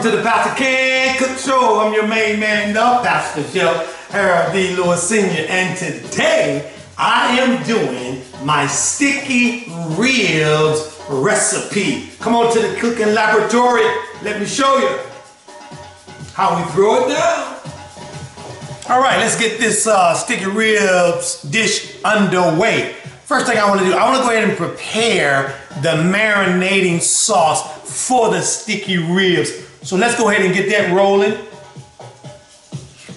Welcome to the Pastor Can Cook Show. I'm your main man, the Pastor Chef, Harold D. Lewis Sr. And today I am doing my sticky ribs recipe. Come on to the cooking laboratory. Let me show you how we throw it down. All right, let's get this sticky ribs dish underway. First thing I want to do, I want to go ahead and prepare the marinating sauce for the sticky ribs. So let's go ahead and get that rolling.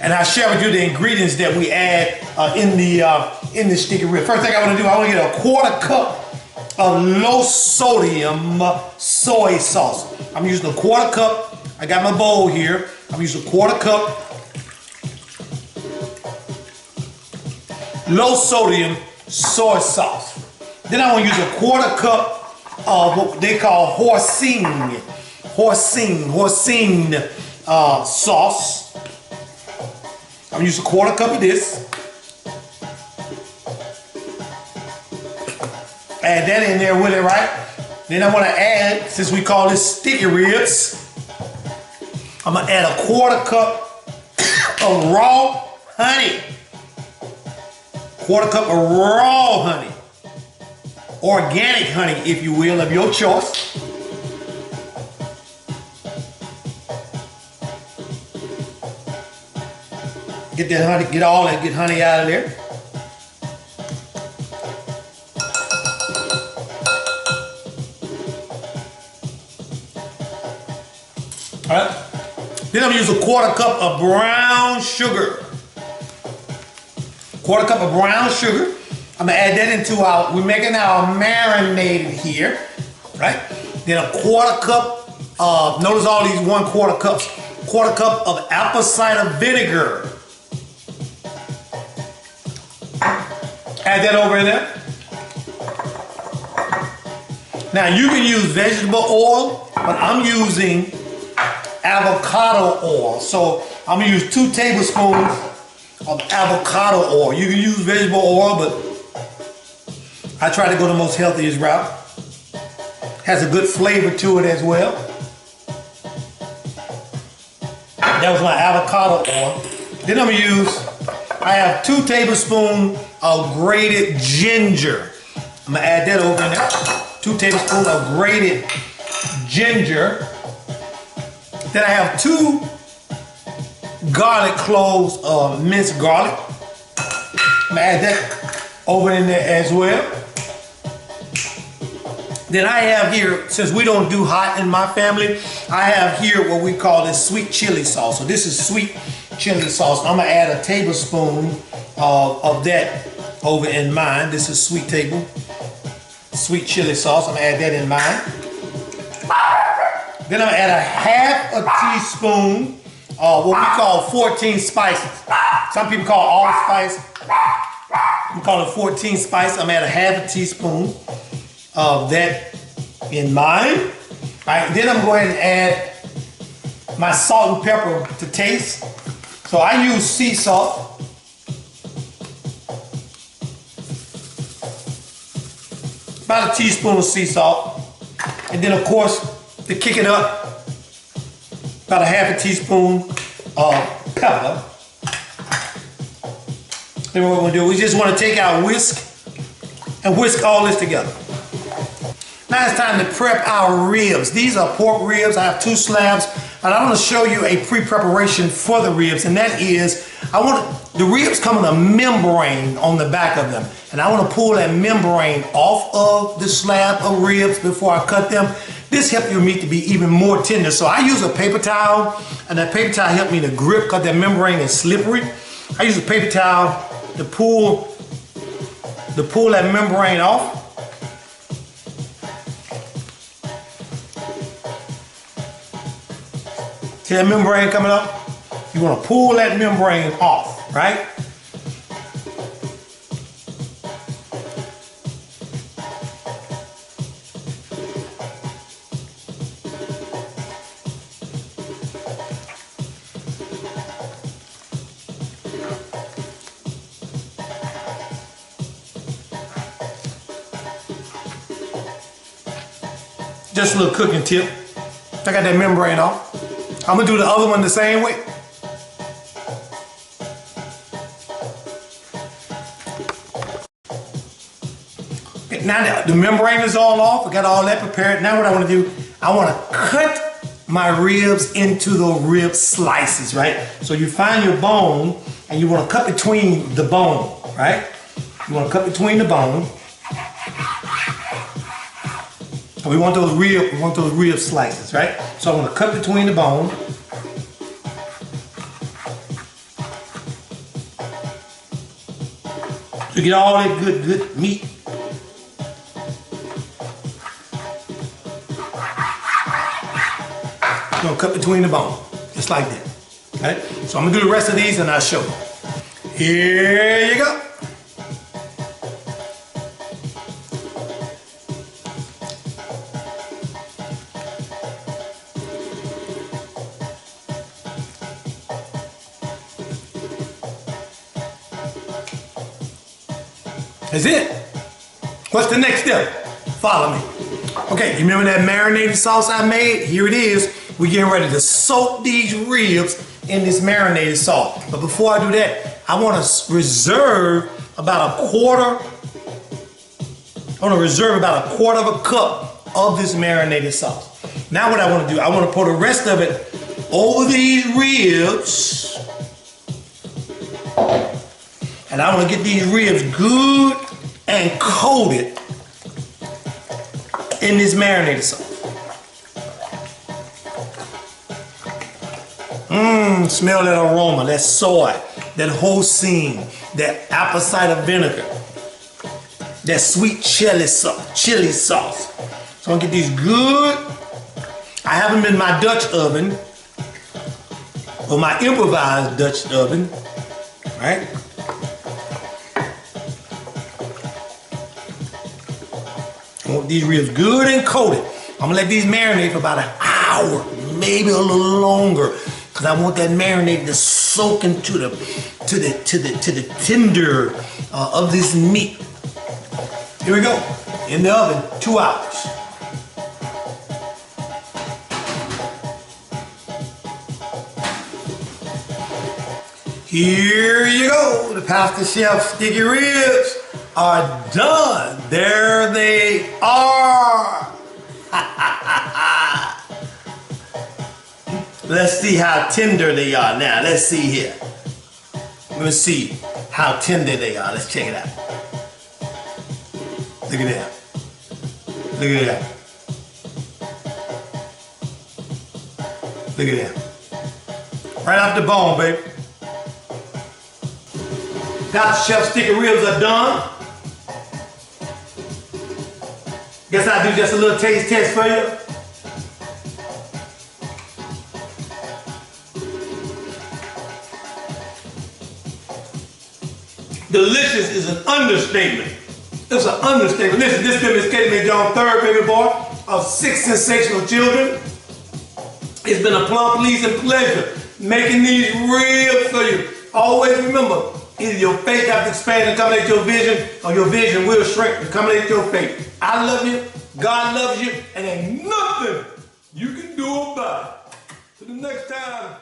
And I'll share with you the ingredients that we add in the sticky rib. First thing I want to do, I want to get a 1/4 cup of low sodium soy sauce. I'm using a 1/4 cup. I got my bowl here. I'm using a 1/4 cup low sodium soy sauce. Then I want to use a 1/4 cup of what they call hoisin sauce. I'm gonna use a 1/4 cup of this. Add that in there with it, right? Then I want to add, since we call this sticky ribs, I'm gonna add a 1/4 cup of raw honey. 1/4 cup of raw honey. Organic honey, if you will, of your choice. Get that honey, get all that good honey out of there. All right. Then I'm gonna use a 1/4 cup of brown sugar. 1/4 cup of brown sugar. I'm gonna add that into we're making our marinated here, right? Then a 1/4 cup of, notice all these 1/4 cups. 1/4 cup of apple cider vinegar. Add that over in there. Now you can use vegetable oil, but I'm using avocado oil. So I'm gonna use 2 tablespoons of avocado oil. You can use vegetable oil, but I try to go the most healthiest route. Has a good flavor to it as well. That was my avocado oil. Then I'm gonna use, I have 2 tablespoons of grated ginger. I'm gonna add that over in there. 2 tablespoons of grated ginger. Then I have 2 garlic cloves of minced garlic. I'm gonna add that over in there as well. Then I have here, since we don't do hot in my family, I have here what we call this sweet chili sauce. So this is sweet chili sauce. I'm gonna add a tablespoon of that over in mine. This is sweet chili sauce. I'm gonna add that in mine. Then I'm gonna add a 1/2 teaspoon of what we call 14 spices. Some people call allspice. We call it 14 spice. I'm gonna add a 1/2 teaspoon of that in mine. All right, then I'm going to add my salt and pepper to taste. So I use sea salt. About a teaspoon of sea salt. And then of course, to kick it up, about a 1/2 teaspoon of pepper. Then what we're gonna do, we just wanna take our whisk and whisk all this together. Now it's time to prep our ribs. These are pork ribs. I have 2 slabs, and I want to show you a pre-preparation for the ribs, and that is, the ribs come with a membrane on the back of them, and I want to pull that membrane off of the slab of ribs before I cut them. This helps your meat to be even more tender. So I use a paper towel, and that paper towel helps me to grip because that membrane is slippery. I use a paper towel to pull that membrane off. See that membrane coming up? You want to pull that membrane off, right? Just a little cooking tip. I got that membrane off. I'm gonna do the other one the same way. Okay, now that the membrane is all off, I got all that prepared. Now what I wanna do, I wanna cut my ribs into the rib slices, right? So you find your bone and you wanna cut between the bone, right? You wanna cut between the bone. And we want those rib slices, right? So I'm gonna cut between the bone. To get all that good meat. I'm gonna cut between the bone, just like that, okay? So I'm gonna do the rest of these and I'll show you. Here you go. That's it. What's the next step? Follow me. Okay, you remember that marinated sauce I made? Here it is. We're getting ready to soak these ribs in this marinated sauce. But before I do that, I want to reserve about a quarter of a cup of this marinated sauce. Now what I want to do, I want to pour the rest of it over these ribs. And I want to get these ribs good and coated in this marinated sauce. Smell that aroma, that soy, that hoisin, that apple cider vinegar, that sweet chili sauce. So I'm gonna get these good. I have them in my Dutch oven, or my improvised Dutch oven, right? I want these ribs good and coated. I'm gonna let these marinate for about an hour, maybe a little longer, because I want that marinade to soak into the tender of this meat. Here we go, in the oven, 2 hours. Here you go, the Pastor Chef sticky ribs are done. There they are. Let's see how tender they are now. Let's see here. Let's see how tender they are. Let's check it out. Look at that. Look at that. Look at that. Right off the bone, baby. Pastor Chef sticky ribs are done. Guess I'll do just a little taste test for you. Delicious is an understatement. It's an understatement. Listen, this film is Caden John third baby boy of 6 sensational children. It's been a plumb pleasing pleasure making these ribs for you. Always remember, either your faith has to expand and accommodate your vision, or your vision will shrink and accommodate your faith. I love you, God loves you, and ain't nothing you can do about it. Till the next time.